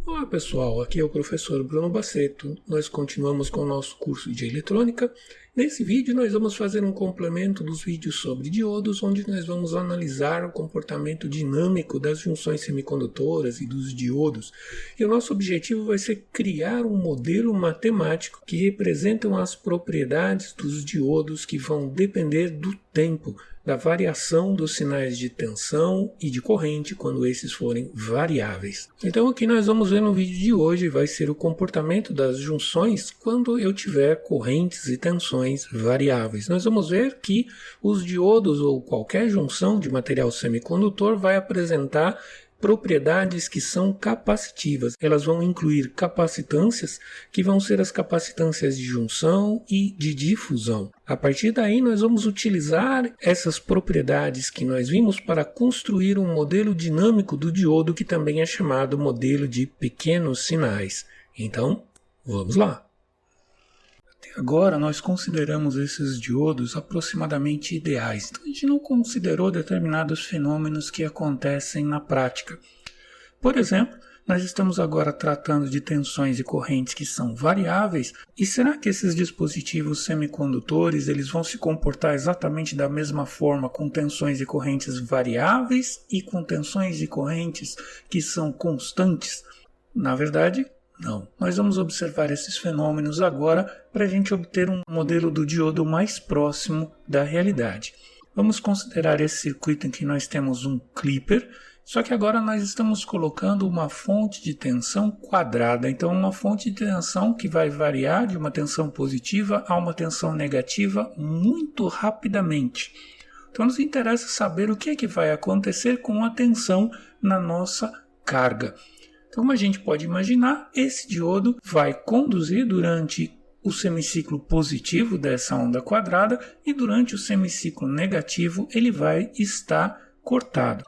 Olá pessoal, aqui é o professor Bruno Baceto. Nós continuamos com o nosso curso de eletrônica. Nesse vídeo nós vamos fazer um complemento dos vídeos sobre diodos, onde nós vamos analisar o comportamento dinâmico das junções semicondutoras e dos diodos. E o nosso objetivo vai ser criar um modelo matemático que represente as propriedades dos diodos que vão depender do tempo, da variação dos sinais de tensão e de corrente quando esses forem variáveis. Então o que nós vamos ver no vídeo de hoje vai ser o comportamento das junções quando eu tiver correntes e tensões variáveis. Nós vamos ver que os diodos ou qualquer junção de material semicondutor vai apresentar propriedades que são capacitivas. Elas vão incluir capacitâncias, que vão ser as capacitâncias de junção e de difusão. A partir daí, nós vamos utilizar essas propriedades que nós vimos para construir um modelo dinâmico do diodo, que também é chamado modelo de pequenos sinais. Então, vamos lá! Até agora, nós consideramos esses diodos aproximadamente ideais. Então, a gente não considerou determinados fenômenos que acontecem na prática. Por exemplo, nós estamos agora tratando de tensões e correntes que são variáveis. E será que esses dispositivos semicondutores eles vão se comportar exatamente da mesma forma com tensões e correntes variáveis e com tensões e correntes que são constantes? Na verdade, não. Nós vamos observar esses fenômenos agora para a gente obter um modelo do diodo mais próximo da realidade. Vamos considerar esse circuito em que nós temos um clipper, só que agora nós estamos colocando uma fonte de tensão quadrada. Então, uma fonte de tensão que vai variar de uma tensão positiva a uma tensão negativa muito rapidamente. Então, nos interessa saber o que é que vai acontecer com a tensão na nossa carga. Então, como a gente pode imaginar, esse diodo vai conduzir durante o semiciclo positivo dessa onda quadrada e durante o semiciclo negativo ele vai estar cortado.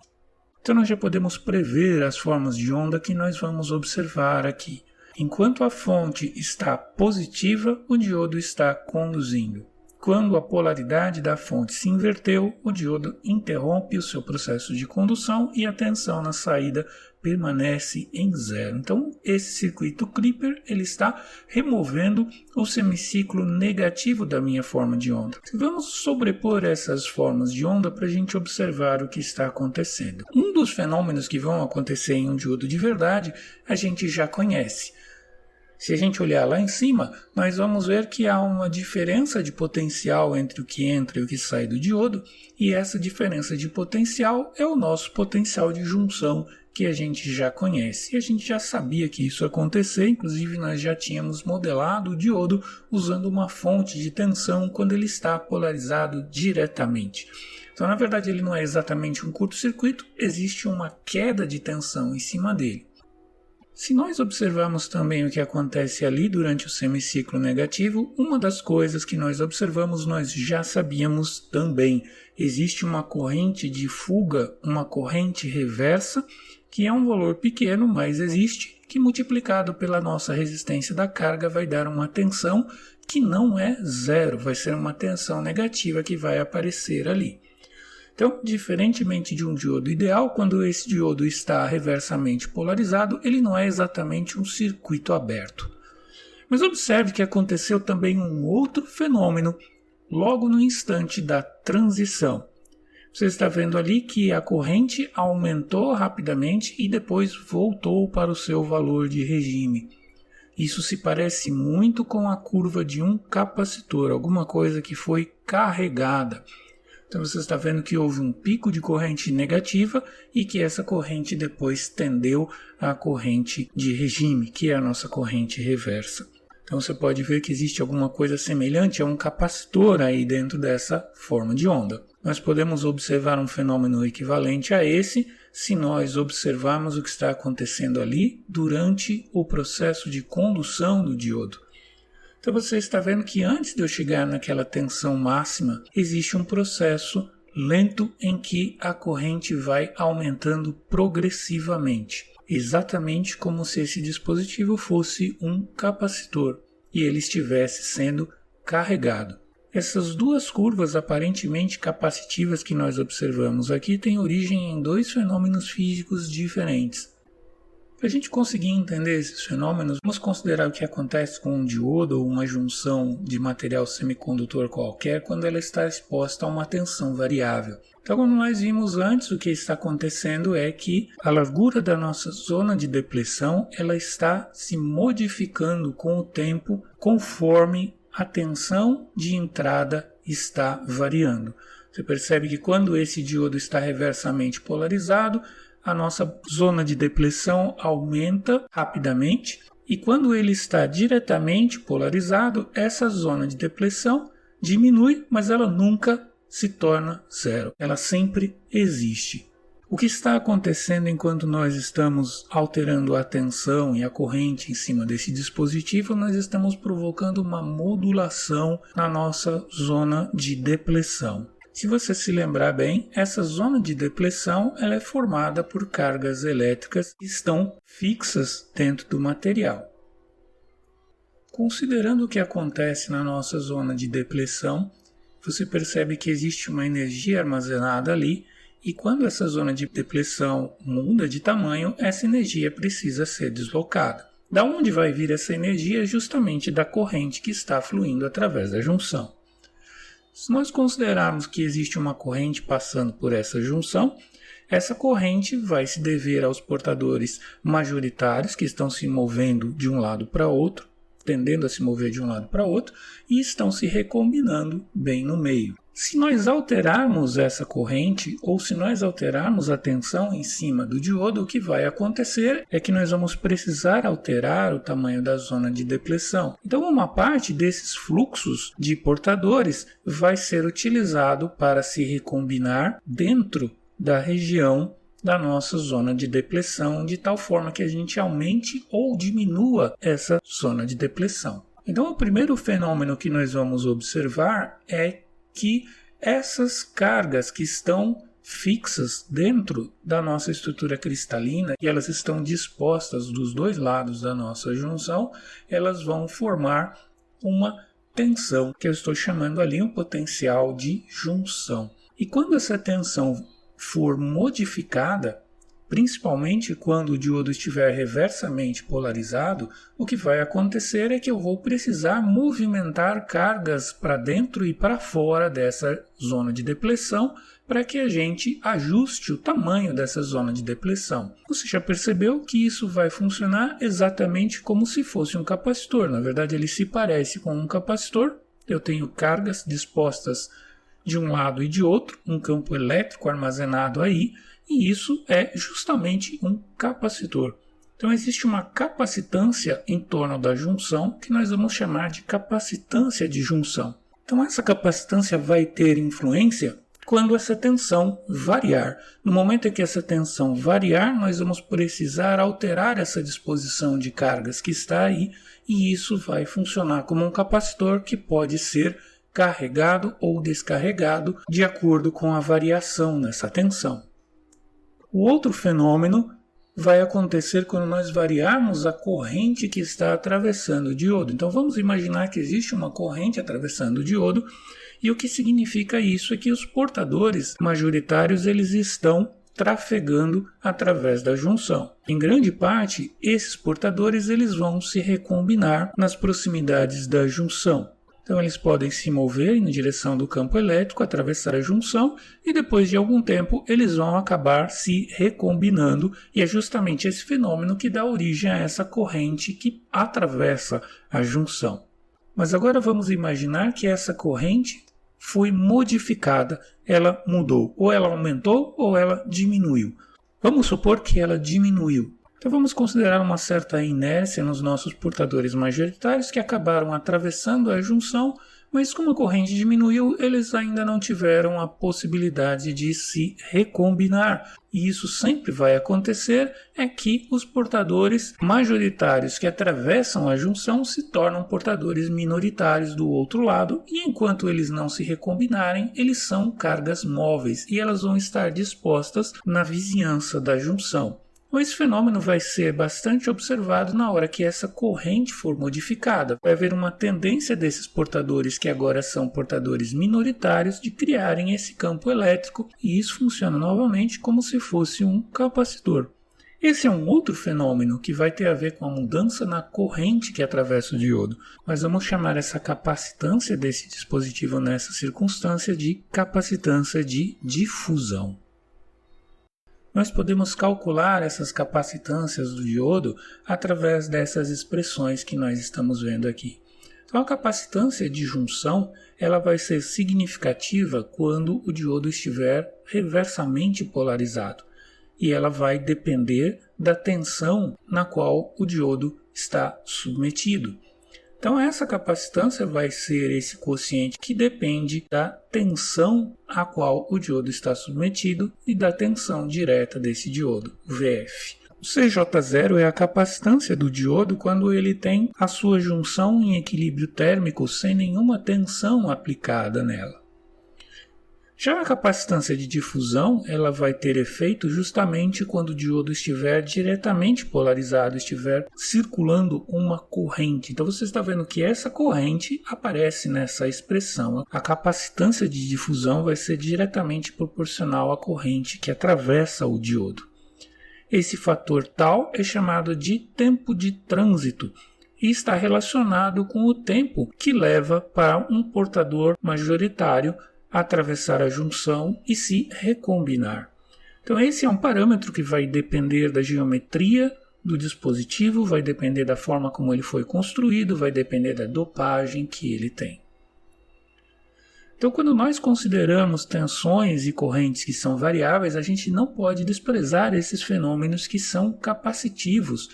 Então, nós já podemos prever as formas de onda que nós vamos observar aqui. Enquanto a fonte está positiva, o diodo está conduzindo. Quando a polaridade da fonte se inverteu, o diodo interrompe o seu processo de condução e a tensão na saída permanece em zero. Então, esse circuito clipper ele está removendo o semiciclo negativo da minha forma de onda. Vamos sobrepor essas formas de onda para a gente observar o que está acontecendo. Um dos fenômenos que vão acontecer em um diodo de verdade, a gente já conhece. Se a gente olhar lá em cima, nós vamos ver que há uma diferença de potencial entre o que entra e o que sai do diodo, e essa diferença de potencial é o nosso potencial de junção que a gente já conhece. E a gente já sabia que isso ia acontecer, inclusive nós já tínhamos modelado o diodo usando uma fonte de tensão quando ele está polarizado diretamente. Então, na verdade, ele não é exatamente um curto-circuito, existe uma queda de tensão em cima dele. Se nós observarmos também o que acontece ali durante o semiciclo negativo, uma das coisas que nós observamos nós já sabíamos também. Existe uma corrente de fuga, uma corrente reversa, que é um valor pequeno, mas existe, que multiplicado pela nossa resistência da carga vai dar uma tensão que não é zero, vai ser uma tensão negativa que vai aparecer ali. Então, diferentemente de um diodo ideal, quando esse diodo está reversamente polarizado, ele não é exatamente um circuito aberto. Mas observe que aconteceu também um outro fenômeno logo no instante da transição. Você está vendo ali que a corrente aumentou rapidamente e depois voltou para o seu valor de regime. Isso se parece muito com a curva de um capacitor, alguma coisa que foi carregada. Então você está vendo que houve um pico de corrente negativa e que essa corrente depois tendeu à corrente de regime, que é a nossa corrente reversa. Então você pode ver que existe alguma coisa semelhante a um capacitor aí dentro dessa forma de onda. Nós podemos observar um fenômeno equivalente a esse se nós observarmos o que está acontecendo ali durante o processo de condução do diodo. Então você está vendo que antes de eu chegar naquela tensão máxima, existe um processo lento em que a corrente vai aumentando progressivamente. Exatamente como se esse dispositivo fosse um capacitor e ele estivesse sendo carregado. Essas duas curvas aparentemente capacitivas que nós observamos aqui têm origem em dois fenômenos físicos diferentes. Para a gente conseguir entender esses fenômenos, vamos considerar o que acontece com um diodo ou uma junção de material semicondutor qualquer quando ela está exposta a uma tensão variável. Então, como nós vimos antes, o que está acontecendo é que a largura da nossa zona de depleção ela está se modificando com o tempo conforme a tensão de entrada está variando. Você percebe que quando esse diodo está reversamente polarizado, a nossa zona de depleção aumenta rapidamente e quando ele está diretamente polarizado, essa zona de depleção diminui, mas ela nunca se torna zero. Ela sempre existe. O que está acontecendo enquanto nós estamos alterando a tensão e a corrente em cima desse dispositivo, nós estamos provocando uma modulação na nossa zona de depleção. Se você se lembrar bem, essa zona de depleção ela é formada por cargas elétricas que estão fixas dentro do material. Considerando o que acontece na nossa zona de depleção, você percebe que existe uma energia armazenada ali e quando essa zona de depleção muda de tamanho, essa energia precisa ser deslocada. Da onde vai vir essa energia? Justamente da corrente que está fluindo através da junção. Se nós considerarmos que existe uma corrente passando por essa junção, essa corrente vai se dever aos portadores majoritários que estão se movendo de um lado para outro, tendendo a se mover de um lado para outro, e estão se recombinando bem no meio. Se nós alterarmos essa corrente, ou se nós alterarmos a tensão em cima do diodo, o que vai acontecer é que nós vamos precisar alterar o tamanho da zona de depleção. Então, uma parte desses fluxos de portadores vai ser utilizado para se recombinar dentro da região da nossa zona de depleção, de tal forma que a gente aumente ou diminua essa zona de depleção. Então, o primeiro fenômeno que nós vamos observar é que essas cargas que estão fixas dentro da nossa estrutura cristalina e elas estão dispostas dos dois lados da nossa junção, elas vão formar uma tensão, que eu estou chamando ali um potencial de junção. E quando essa tensão for modificada, principalmente quando o diodo estiver reversamente polarizado, o que vai acontecer é que eu vou precisar movimentar cargas para dentro e para fora dessa zona de depleção para que a gente ajuste o tamanho dessa zona de depleção. Você já percebeu que isso vai funcionar exatamente como se fosse um capacitor. Na verdade, ele se parece com um capacitor. Eu tenho cargas dispostas de um lado e de outro, um campo elétrico armazenado aí, e isso é justamente um capacitor. Então existe uma capacitância em torno da junção que nós vamos chamar de capacitância de junção. Então essa capacitância vai ter influência quando essa tensão variar. No momento em que essa tensão variar, nós vamos precisar alterar essa disposição de cargas que está aí, e isso vai funcionar como um capacitor que pode ser carregado ou descarregado de acordo com a variação nessa tensão. O outro fenômeno vai acontecer quando nós variarmos a corrente que está atravessando o diodo. Então vamos imaginar que existe uma corrente atravessando o diodo e o que significa isso é que os portadores majoritários eles estão trafegando através da junção. Em grande parte, esses portadores eles vão se recombinar nas proximidades da junção. Então eles podem se mover na direção do campo elétrico, atravessar a junção e depois de algum tempo eles vão acabar se recombinando e é justamente esse fenômeno que dá origem a essa corrente que atravessa a junção. Mas agora vamos imaginar que essa corrente foi modificada, ela mudou, ou ela aumentou ou ela diminuiu. Vamos supor que ela diminuiu. Então vamos considerar uma certa inércia nos nossos portadores majoritários que acabaram atravessando a junção, mas como a corrente diminuiu, eles ainda não tiveram a possibilidade de se recombinar. E isso sempre vai acontecer, é que os portadores majoritários que atravessam a junção se tornam portadores minoritários do outro lado, e enquanto eles não se recombinarem, eles são cargas móveis e elas vão estar dispostas na vizinhança da junção. Esse fenômeno vai ser bastante observado na hora que essa corrente for modificada. Vai haver uma tendência desses portadores, que agora são portadores minoritários, de criarem esse campo elétrico, e isso funciona novamente como se fosse um capacitor. Esse é um outro fenômeno que vai ter a ver com a mudança na corrente que atravessa o diodo. Nós vamos chamar essa capacitância desse dispositivo nessa circunstância de capacitância de difusão. Nós podemos calcular essas capacitâncias do diodo através dessas expressões que nós estamos vendo aqui. Então, a capacitância de junção ela vai ser significativa quando o diodo estiver reversamente polarizado. E ela vai depender da tensão na qual o diodo está submetido. Então essa capacitância vai ser esse quociente que depende da tensão a qual o diodo está submetido e da tensão direta desse diodo, VF. O CJ0 é a capacitância do diodo quando ele tem a sua junção em equilíbrio térmico sem nenhuma tensão aplicada nela. Já a capacitância de difusão, ela vai ter efeito justamente quando o diodo estiver diretamente polarizado, estiver circulando uma corrente. Então você está vendo que essa corrente aparece nessa expressão. A capacitância de difusão vai ser diretamente proporcional à corrente que atravessa o diodo. Esse fator tal é chamado de tempo de trânsito e está relacionado com o tempo que leva para um portador majoritário atravessar a junção e se recombinar. Então esse é um parâmetro que vai depender da geometria do dispositivo, vai depender da forma como ele foi construído, vai depender da dopagem que ele tem. Então quando nós consideramos tensões e correntes que são variáveis, a gente não pode desprezar esses fenômenos que são capacitivos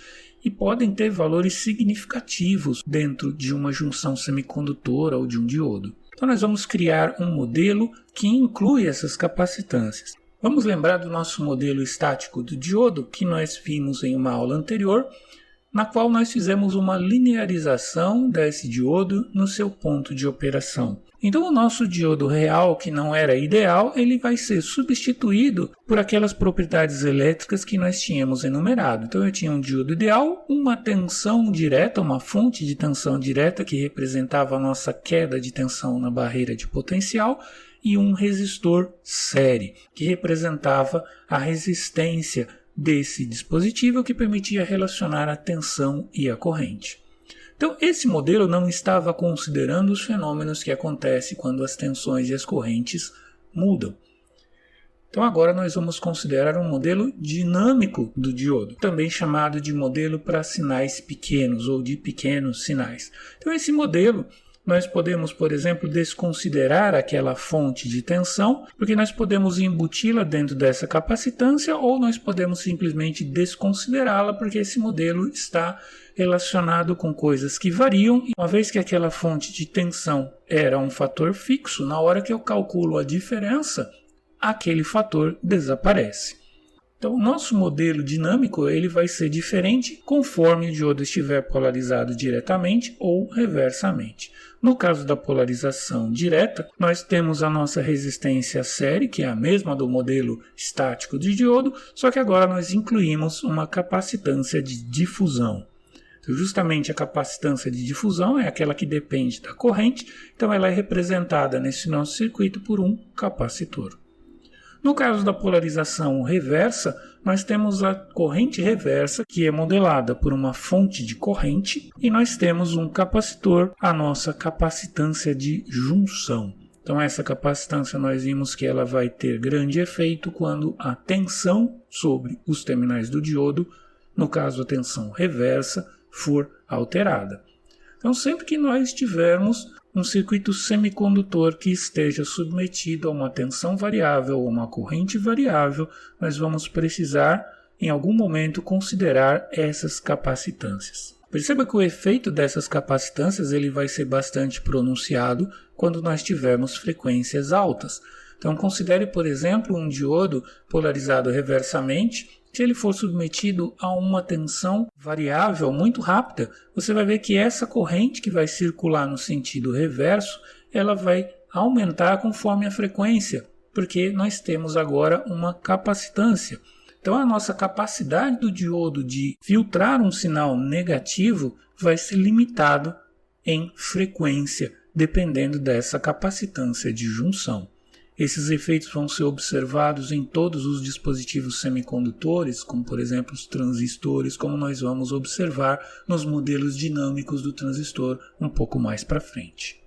e podem ter valores significativos dentro de uma junção semicondutora ou de um diodo. Então nós vamos criar um modelo que inclui essas capacitâncias. Vamos lembrar do nosso modelo estático do diodo que nós vimos em uma aula anterior, na qual nós fizemos uma linearização desse diodo no seu ponto de operação. Então o nosso diodo real, que não era ideal, ele vai ser substituído por aquelas propriedades elétricas que nós tínhamos enumerado. Então eu tinha um diodo ideal, uma tensão direta, uma fonte de tensão direta que representava a nossa queda de tensão na barreira de potencial e um resistor série, que representava a resistência desse dispositivo que permitia relacionar a tensão e a corrente. Então, esse modelo não estava considerando os fenômenos que acontecem quando as tensões e as correntes mudam. Então, agora nós vamos considerar um modelo dinâmico do diodo, também chamado de modelo para sinais pequenos ou de pequenos sinais. Então, esse modelo nós podemos, por exemplo, desconsiderar aquela fonte de tensão, porque nós podemos embuti-la dentro dessa capacitância, ou nós podemos simplesmente desconsiderá-la, porque esse modelo está relacionado com coisas que variam, e uma vez que aquela fonte de tensão era um fator fixo, na hora que eu calculo a diferença, aquele fator desaparece. Então, o nosso modelo dinâmico ele vai ser diferente conforme o diodo estiver polarizado diretamente ou reversamente. No caso da polarização direta, nós temos a nossa resistência série, que é a mesma do modelo estático de diodo, só que agora nós incluímos uma capacitância de difusão. Então, justamente a capacitância de difusão é aquela que depende da corrente, então ela é representada nesse nosso circuito por um capacitor. No caso da polarização reversa, nós temos a corrente reversa, que é modelada por uma fonte de corrente, e nós temos um capacitor, a nossa capacitância de junção. Então essa capacitância nós vimos que ela vai ter grande efeito quando a tensão sobre os terminais do diodo, no caso a tensão reversa, for alterada. Então sempre que nós tivermos um circuito semicondutor que esteja submetido a uma tensão variável ou uma corrente variável, nós vamos precisar, em algum momento, considerar essas capacitâncias. Perceba que o efeito dessas capacitâncias ele vai ser bastante pronunciado quando nós tivermos frequências altas. Então, considere, por exemplo, um diodo polarizado reversamente. Se ele for submetido a uma tensão variável muito rápida, você vai ver que essa corrente que vai circular no sentido reverso, ela vai aumentar conforme a frequência, porque nós temos agora uma capacitância. Então a nossa capacidade do diodo de filtrar um sinal negativo vai ser limitado em frequência, dependendo dessa capacitância de junção. Esses efeitos vão ser observados em todos os dispositivos semicondutores, como por exemplo os transistores, como nós vamos observar nos modelos dinâmicos do transistor um pouco mais para frente.